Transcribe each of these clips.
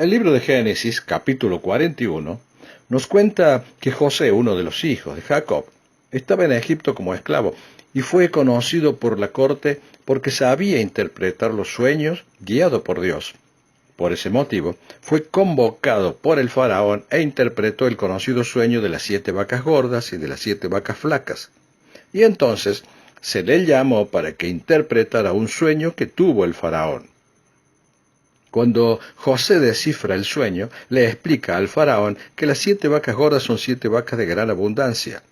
El libro de Génesis, capítulo 41, nos cuenta que José, uno de los hijos de Jacob, estaba en Egipto como esclavo y fue conocido por la corte porque sabía interpretar los sueños guiado por Dios. Por ese motivo, fue convocado por el faraón e interpretó el conocido sueño de las 7 vacas gordas y de las 7 vacas flacas. Y entonces se le llamó para que interpretara un sueño que tuvo el faraón. Cuando José descifra el sueño, le explica al faraón que las 7 vacas gordas son 7 vacas de gran abundancia,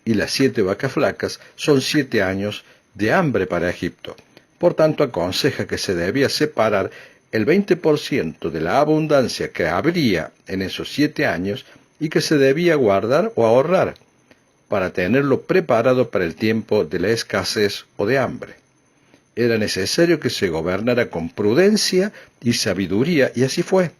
y las 7 vacas flacas son 7 años de hambre para Egipto. Por tanto, aconseja que se debía separar el 20% de la abundancia que habría en esos 7 años y que se debía guardar o ahorrar, para tenerlo preparado para el tiempo de la escasez o de hambre. Era necesario que se gobernara con prudencia y sabiduría, y así fue.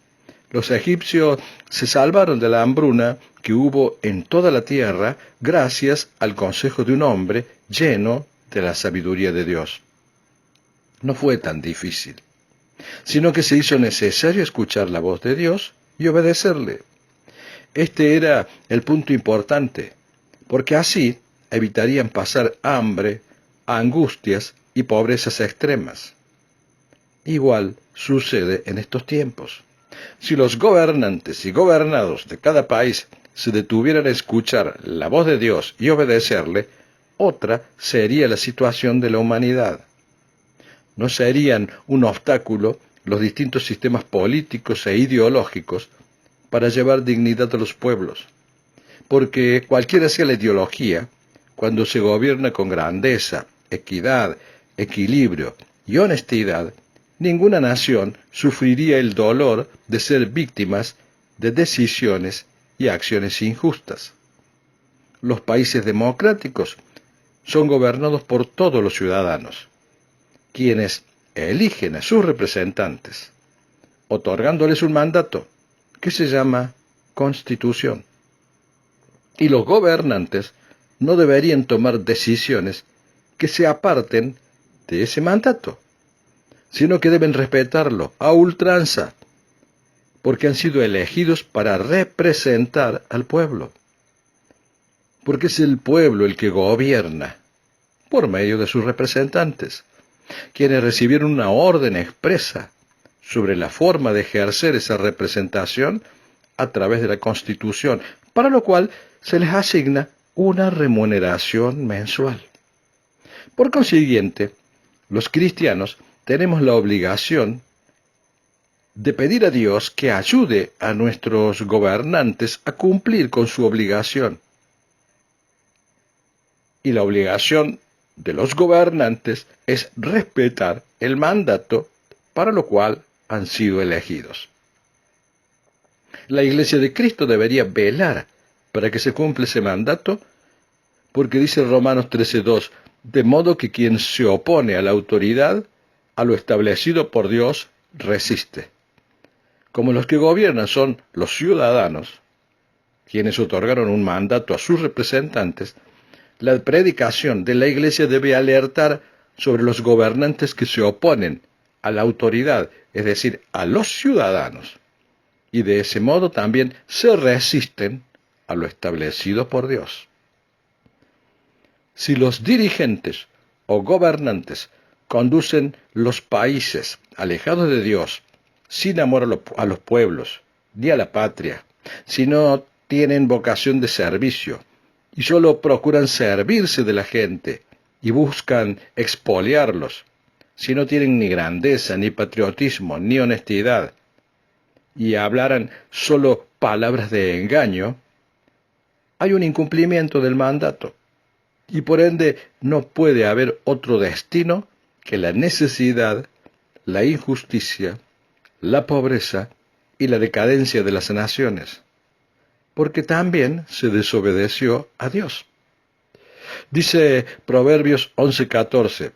Los egipcios se salvaron de la hambruna que hubo en toda la tierra gracias al consejo de un hombre lleno de la sabiduría de Dios. No fue tan difícil, sino que se hizo necesario escuchar la voz de Dios y obedecerle. Este era el punto importante, porque así evitarían pasar hambre, angustias y pobrezas extremas. Igual sucede en estos tiempos. Si los gobernantes y gobernados de cada país se detuvieran a escuchar la voz de Dios y obedecerle, otra sería la situación de la humanidad. No serían un obstáculo los distintos sistemas políticos e ideológicos para llevar dignidad a los pueblos, porque cualquiera sea la ideología, cuando se gobierna con grandeza, equidad, equilibrio y honestidad, ninguna nación sufriría el dolor de ser víctimas de decisiones y acciones injustas. Los países democráticos son gobernados por todos los ciudadanos, quienes eligen a sus representantes, otorgándoles un mandato que se llama Constitución. Y los gobernantes no deberían tomar decisiones que se aparten de ese mandato, sino que deben respetarlo a ultranza, porque han sido elegidos para representar al pueblo. Porque es el pueblo el que gobierna, por medio de sus representantes, quienes recibieron una orden expresa sobre la forma de ejercer esa representación a través de la Constitución, para lo cual se les asigna una remuneración mensual. Por consiguiente, los cristianos tenemos la obligación de pedir a Dios que ayude a nuestros gobernantes a cumplir con su obligación. Y la obligación de los gobernantes es respetar el mandato para lo cual han sido elegidos. La Iglesia de Cristo debería velar para que se cumpla ese mandato, porque dice Romanos 13:2, de modo que quien se opone a la autoridad, a lo establecido por Dios, resiste. Como los que gobiernan son los ciudadanos, quienes otorgaron un mandato a sus representantes, la predicación de la Iglesia debe alertar sobre los gobernantes que se oponen a la autoridad, es decir, a los ciudadanos, y de ese modo también se resisten a lo establecido por Dios. Si los dirigentes o gobernantes conducen los países alejados de Dios, sin amor a los pueblos, ni a la patria, si no tienen vocación de servicio, y solo procuran servirse de la gente, y buscan expoliarlos, si no tienen ni grandeza, ni patriotismo, ni honestidad, y hablaran solo palabras de engaño, hay un incumplimiento del mandato. Y por ende no puede haber otro destino que la necesidad, la injusticia, la pobreza y la decadencia de las naciones, porque también se desobedeció a Dios. Dice Proverbios 11:14,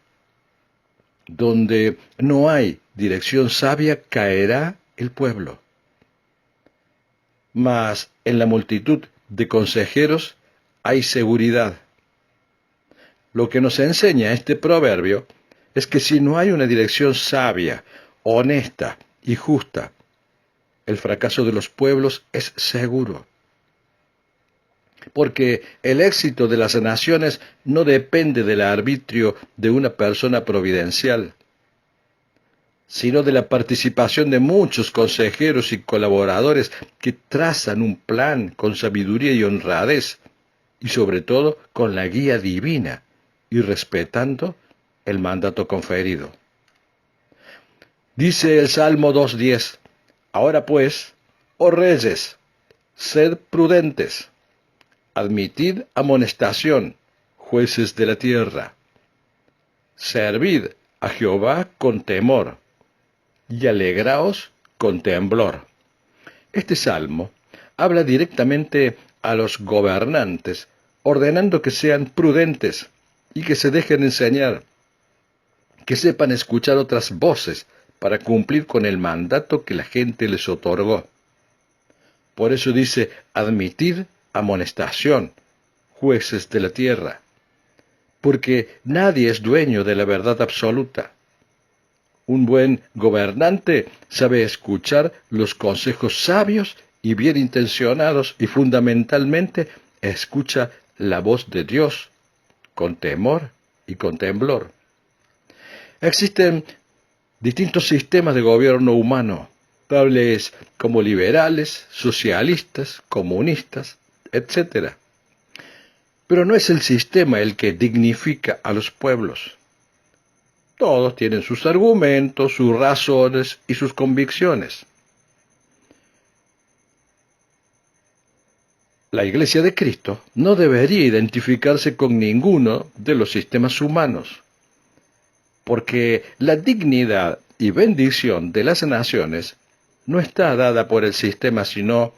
donde no hay dirección sabia caerá el pueblo, mas en la multitud de consejeros hay seguridad. Lo que nos enseña este proverbio es que si no hay una dirección sabia, honesta y justa, el fracaso de los pueblos es seguro. Porque el éxito de las naciones no depende del arbitrio de una persona providencial, sino de la participación de muchos consejeros y colaboradores que trazan un plan con sabiduría y honradez, y sobre todo con la guía divina y respetando el mandato conferido. Dice el Salmo 2:10, ahora pues, oh reyes, sed prudentes, admitid amonestación, jueces de la tierra, servid a Jehová con temor, y alegraos con temblor. Este salmo habla directamente a los gobernantes, ordenando que sean prudentes y que se dejen enseñar, que sepan escuchar otras voces para cumplir con el mandato que la gente les otorgó. Por eso dice, admitid amonestación, jueces de la tierra, porque nadie es dueño de la verdad absoluta. Un buen gobernante sabe escuchar los consejos sabios y bien intencionados y fundamentalmente escucha la voz de Dios con temor y con temblor. Existen distintos sistemas de gobierno humano, tales como liberales, socialistas, comunistas, etc. Pero no es el sistema el que dignifica a los pueblos. Todos tienen sus argumentos, sus razones y sus convicciones. La Iglesia de Cristo no debería identificarse con ninguno de los sistemas humanos, porque la dignidad y bendición de las naciones no está dada por el sistema, sino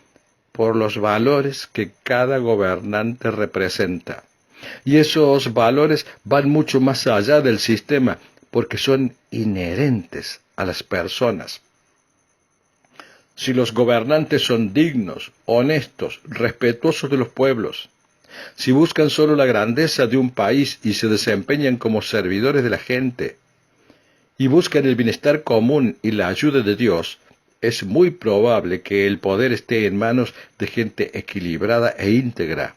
por los valores que cada gobernante representa. Y esos valores van mucho más allá del sistema, porque son inherentes a las personas. Si los gobernantes son dignos, honestos, respetuosos de los pueblos, si buscan solo la grandeza de un país y se desempeñan como servidores de la gente, y buscan el bienestar común y la ayuda de Dios, es muy probable que el poder esté en manos de gente equilibrada e íntegra,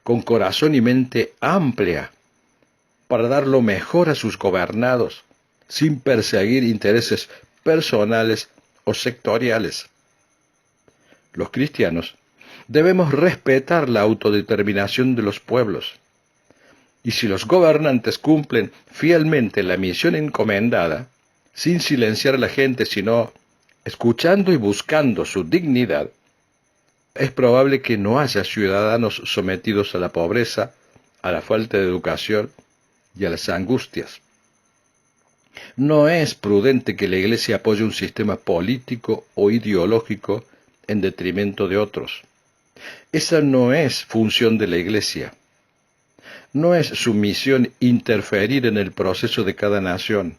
con corazón y mente amplia, para dar lo mejor a sus gobernados, sin perseguir intereses personales o sectoriales. Los cristianos debemos respetar la autodeterminación de los pueblos, y si los gobernantes cumplen fielmente la misión encomendada, sin silenciar a la gente, sino escuchando y buscando su dignidad, es probable que no haya ciudadanos sometidos a la pobreza, a la falta de educación y a las angustias. No es prudente que la Iglesia apoye un sistema político o ideológico en detrimento de otros. Esa no es función de la Iglesia. No es su misión interferir en el proceso de cada nación.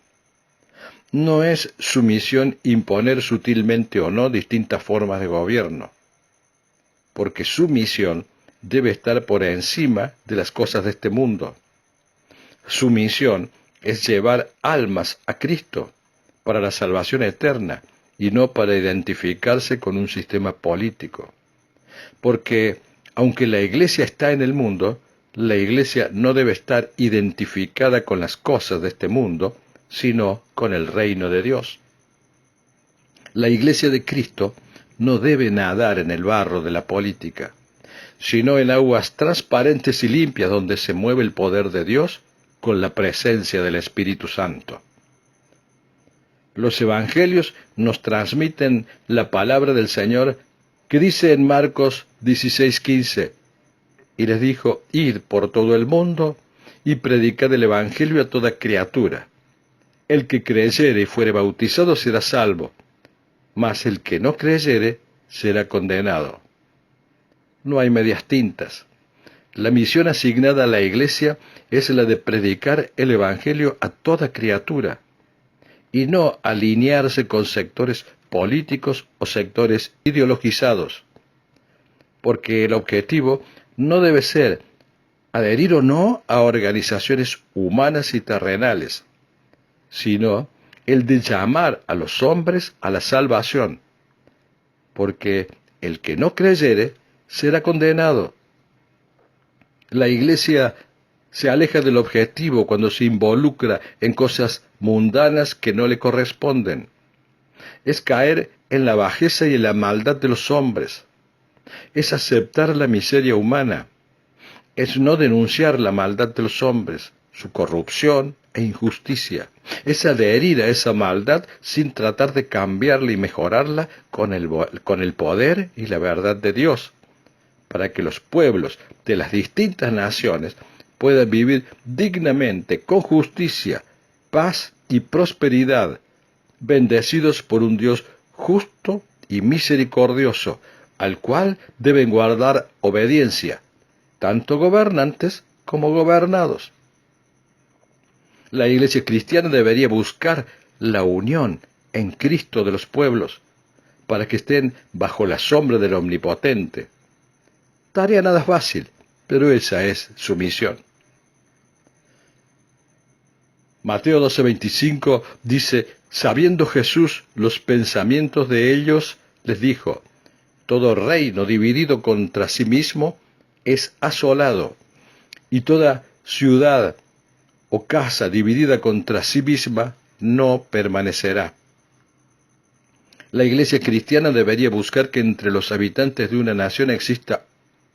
No es su misión imponer sutilmente o no distintas formas de gobierno, porque su misión debe estar por encima de las cosas de este mundo. Su misión es llevar almas a Cristo para la salvación eterna y no para identificarse con un sistema político. Porque, aunque la Iglesia está en el mundo, la Iglesia no debe estar identificada con las cosas de este mundo, sino con el reino de Dios. La Iglesia de Cristo no debe nadar en el barro de la política, sino en aguas transparentes y limpias donde se mueve el poder de Dios con la presencia del Espíritu Santo. Los evangelios nos transmiten la palabra del Señor que dice en Marcos 16:15, y les dijo, id por todo el mundo y predicad el evangelio a toda criatura. El que creyere y fuere bautizado será salvo, mas el que no creyere será condenado. No hay medias tintas. La misión asignada a la Iglesia es la de predicar el evangelio a toda criatura, y no alinearse con sectores políticos o sectores ideologizados, porque el objetivo no debe ser adherir o no a organizaciones humanas y terrenales, sino el de llamar a los hombres a la salvación, porque el que no creyere será condenado. La Iglesia se aleja del objetivo cuando se involucra en cosas mundanas que no le corresponden. Es caer en la bajeza y en la maldad de los hombres. Es aceptar la miseria humana. Es no denunciar la maldad de los hombres, su corrupción e injusticia. Es adherir a esa maldad sin tratar de cambiarla y mejorarla con el poder y la verdad de Dios, para que los pueblos de las distintas naciones puedan vivir dignamente, con justicia, paz y prosperidad, bendecidos por un Dios justo y misericordioso, al cual deben guardar obediencia, tanto gobernantes como gobernados. La Iglesia cristiana debería buscar la unión en Cristo de los pueblos, para que estén bajo la sombra del Omnipotente. Tarea nada fácil, pero esa es su misión. Mateo 12:25 dice: sabiendo Jesús los pensamientos de ellos, les dijo: todo reino dividido contra sí mismo es asolado, y toda ciudad o casa dividida contra sí misma no permanecerá. La Iglesia cristiana debería buscar que entre los habitantes de una nación exista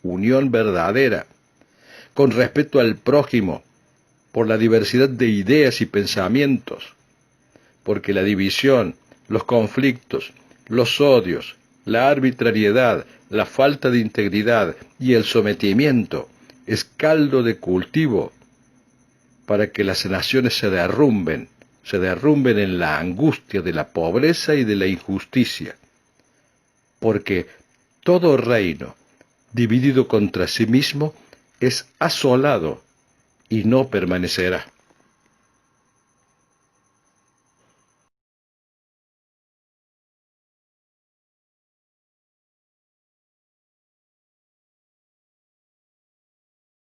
unión verdadera, con respeto al prójimo, por la diversidad de ideas y pensamientos, porque la división, los conflictos, los odios, la arbitrariedad, la falta de integridad y el sometimiento es caldo de cultivo para que las naciones se derrumben en la angustia de la pobreza y de la injusticia, porque todo reino dividido contra sí mismo es asolado y no permanecerá.